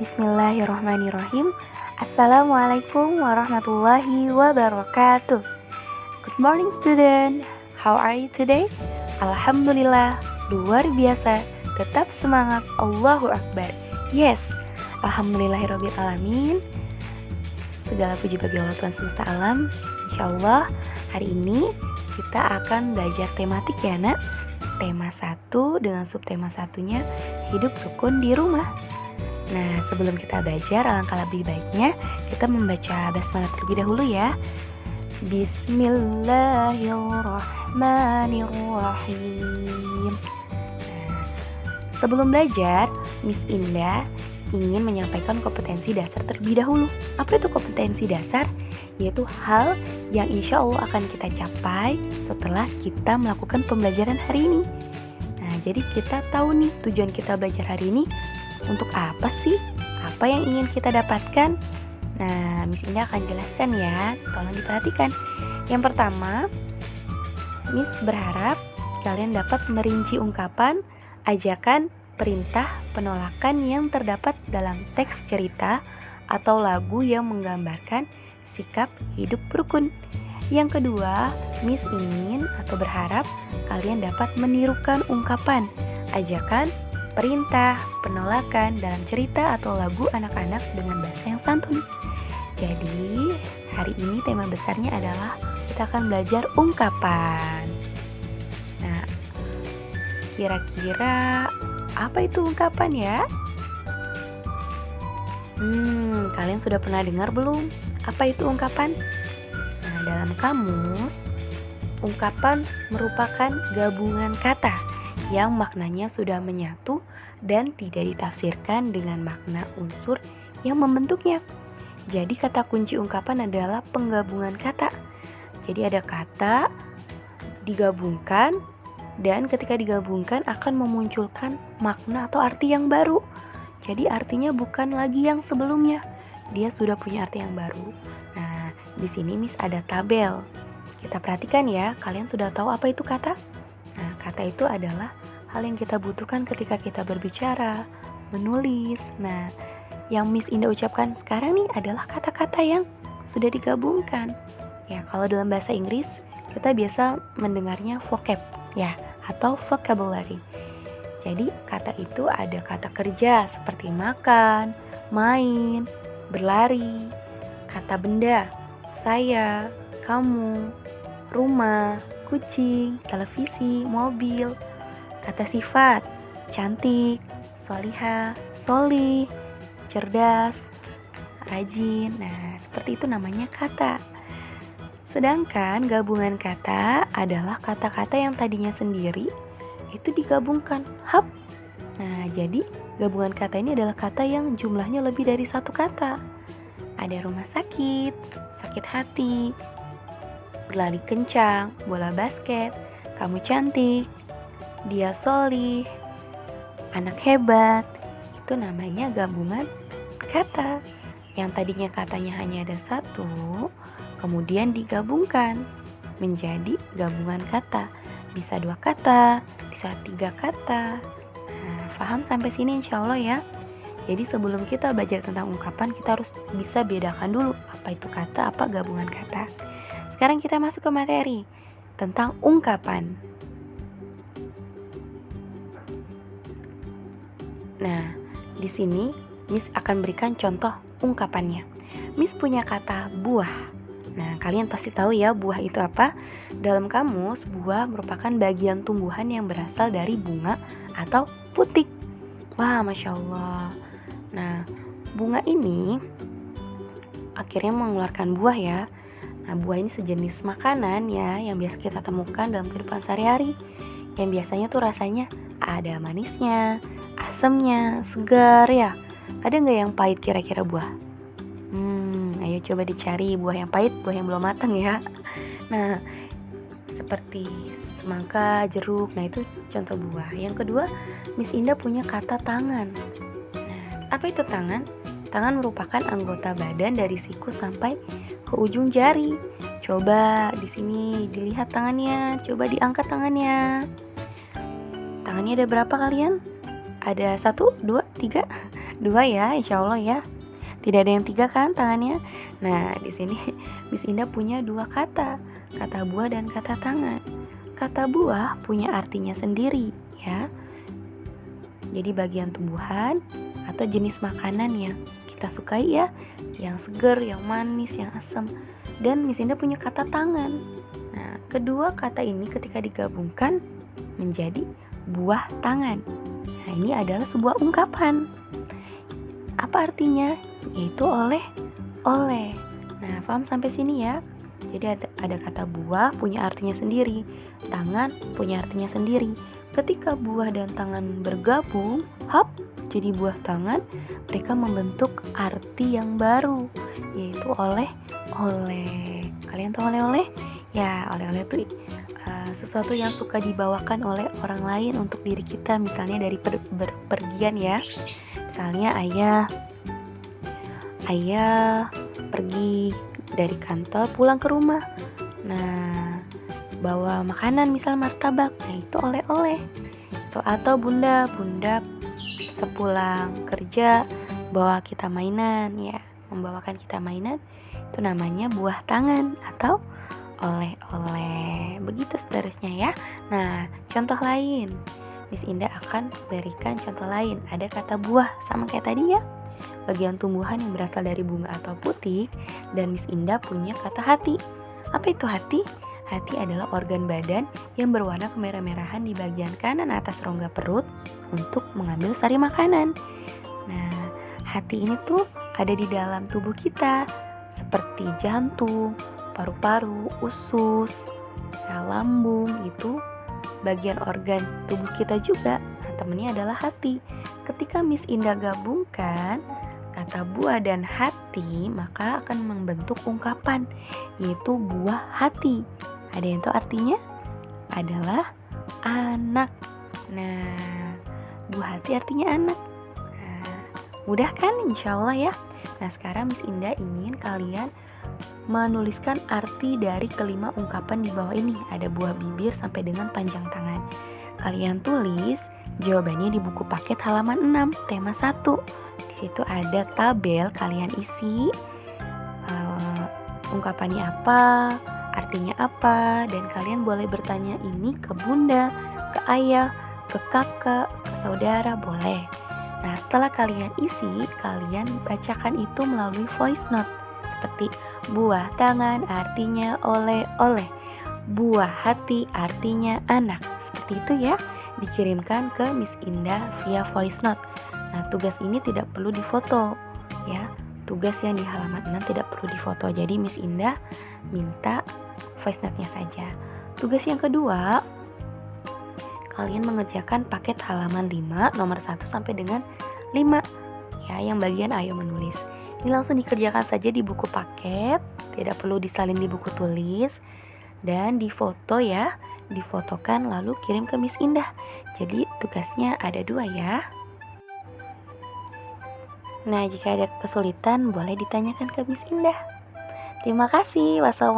Bismillahirrahmanirrahim. Assalamualaikum warahmatullahi wabarakatuh. Good morning student. How are you today? Alhamdulillah, luar biasa. Tetap semangat. Allahu Akbar. Yes. Alhamdulillahirabbil alamin. Segala puji bagi Allah Tuhan semesta alam. Insyaallah hari ini kita akan belajar tematik ya nak. Tema 1 dengan subtema satunya hidup rukun di rumah. Nah, sebelum kita belajar, alangkah lebih baiknya kita membaca basmalah terlebih dahulu ya. Bismillahirrahmanirrahim. Nah, sebelum belajar, Miss Indah ingin menyampaikan kompetensi dasar terlebih dahulu. Apa itu kompetensi dasar? Yaitu hal yang insya Allah akan kita capai setelah kita melakukan pembelajaran hari ini. Nah, jadi kita tahu nih tujuan kita belajar hari ini untuk apa sih? Apa yang ingin kita dapatkan? Nah, Miss Indah akan jelaskan ya. Tolong diperhatikan. Yang pertama, Miss berharap kalian dapat merinci ungkapan, ajakan, perintah, penolakan yang terdapat dalam teks cerita atau lagu yang menggambarkan sikap hidup rukun. Yang kedua, Miss ingin atau berharap kalian dapat menirukan ungkapan, ajakan, perintah, penolakan dalam cerita atau lagu anak-anak dengan bahasa yang santun. Jadi, hari ini tema besarnya adalah kita akan belajar ungkapan. Nah, kira-kira apa itu ungkapan ya? Kalian sudah pernah dengar belum? Apa itu ungkapan? Nah, dalam kamus, ungkapan merupakan gabungan kata yang maknanya sudah menyatu dan tidak ditafsirkan dengan makna unsur yang membentuknya. Jadi kata kunci ungkapan adalah penggabungan kata. Jadi ada kata digabungkan dan ketika digabungkan akan memunculkan makna atau arti yang baru. Jadi artinya bukan lagi yang sebelumnya. Dia sudah punya arti yang baru. Nah, di sini Miss ada tabel. Kita perhatikan ya, kalian sudah tahu apa itu kata? Nah, kata itu adalah hal yang kita butuhkan ketika kita berbicara, menulis. Nah, yang Miss Indah ucapkan sekarang nih adalah kata-kata yang sudah digabungkan. Ya, kalau dalam bahasa Inggris, kita biasa mendengarnya vocab, ya, atau vocabulary. Jadi, kata itu ada kata kerja seperti makan, main, berlari, kata benda, saya, kamu, rumah, kucing, televisi, mobil, kata sifat, cantik, solihah, solih, cerdas, rajin. Nah, seperti itu namanya kata. Sedangkan gabungan kata adalah kata-kata yang tadinya sendiri itu digabungkan. Hap. Nah, jadi gabungan kata ini adalah kata yang jumlahnya lebih dari satu kata. Ada rumah sakit, sakit hati, berlari kencang, bola basket, kamu cantik, dia solih, anak hebat. Itu namanya gabungan kata. Yang tadinya katanya hanya ada satu, kemudian digabungkan menjadi gabungan kata. Bisa 2 kata, bisa 3 kata. Nah, paham sampai sini insya Allah ya. Jadi sebelum kita belajar tentang ungkapan, kita harus bisa bedakan dulu apa itu kata, apa gabungan kata. Sekarang kita masuk ke materi tentang ungkapan. Nah, di sini Miss akan berikan contoh ungkapannya. Miss punya kata buah. Nah, kalian pasti tahu ya buah itu apa? Dalam kamus, buah merupakan bagian tumbuhan yang berasal dari bunga atau putik. Wah, Masya Allah. Nah, bunga ini akhirnya mengeluarkan buah ya. Nah, buah ini sejenis makanan ya yang biasa kita temukan dalam kehidupan sehari-hari. Yang biasanya tuh rasanya ada manisnya, asamnya, segar ya. Ada nggak yang pahit kira-kira buah? Ayo coba dicari buah yang pahit, buah yang belum matang ya. Nah, seperti semangka, jeruk, nah itu contoh buah. Yang kedua, Miss Indah punya kata tangan. Nah, apa itu tangan? Tangan merupakan anggota badan dari siku sampai ke ujung jari. Coba di sini dilihat tangannya, coba diangkat tangannya. Tangannya ada berapa kalian? Ada 1, 2, 3. Dua ya, insya Allah ya. Tidak ada yang tiga kan tangannya. Nah, di sini Miss Indah punya dua kata buah dan kata tangan. Kata buah punya artinya sendiri ya. Jadi bagian tumbuhan atau jenis makanan yang kita sukai ya, yang seger, yang manis, yang asam. Dan Miss Indah punya kata tangan. Nah, kedua kata ini ketika digabungkan menjadi buah tangan. Nah, ini adalah sebuah ungkapan. Apa artinya? Yaitu oleh. Nah, paham sampai sini ya? Jadi ada kata buah punya artinya sendiri, tangan punya artinya sendiri. Ketika buah dan tangan bergabung, jadi buah tangan, mereka membentuk arti yang baru, yaitu oleh. Kalian tahu oleh-oleh? Ya, oleh-oleh itu sesuatu yang suka dibawakan oleh orang lain untuk diri kita, misalnya dari berpergian ya. Misalnya ayah pergi dari kantor pulang ke rumah. Nah, bawa makanan misal martabak. Nah, itu oleh-oleh. Atau bunda sepulang kerja bawa kita mainan ya, membawakan kita mainan. Itu namanya buah tangan atau oleh-oleh. Begitu seterusnya ya. Nah, contoh lain. Miss Indah akan berikan contoh lain. Ada kata buah sama kayak tadi ya. Bagian tumbuhan yang berasal dari bunga atau putik. Dan Miss Indah punya kata hati. Apa itu hati? Hati adalah organ badan yang berwarna kemerah-merahan di bagian kanan atas rongga perut untuk mengambil sari makanan. Nah, hati ini tuh ada di dalam tubuh kita, seperti jantung, paru-paru, usus, lambung, itu bagian organ tubuh kita juga. Nah, temennya adalah hati. Ketika Miss Indah gabungkan kata buah dan hati, maka akan membentuk ungkapan, yaitu buah hati. Ada yang tahu artinya? Adalah anak. Nah, buah hati artinya anak. Nah, mudah kan? Insya Allah ya. Nah, sekarang Miss Indah ingin kalian menuliskan arti dari kelima ungkapan di bawah ini. Ada buah bibir sampai dengan panjang tangan. Kalian tulis jawabannya di buku paket halaman 6, tema 1. Di situ ada tabel, kalian isi ungkapannya apa, artinya apa, dan kalian boleh bertanya ini ke bunda, ke ayah, ke kakak, ke saudara, boleh. Nah, setelah kalian isi, kalian bacakan itu melalui voice note. Seperti buah tangan artinya oleh-oleh, buah hati artinya anak. Seperti itu ya, dikirimkan ke Miss Indah via voice note. Nah, tugas ini tidak perlu difoto ya. Tugas yang di halaman 6 tidak perlu difoto. Jadi Miss Indah minta voice note-nya saja. Tugas yang kedua, kalian mengerjakan paket halaman 5 nomor 1 sampai dengan 5 ya, yang bagian ayo menulis. Ini langsung dikerjakan saja di buku paket, tidak perlu disalin di buku tulis, dan difoto ya, difotokan lalu kirim ke Miss Indah. Jadi tugasnya ada 2 ya. Nah, jika ada kesulitan boleh ditanyakan ke Miss Indah. Terima kasih. Wassalamualaikum.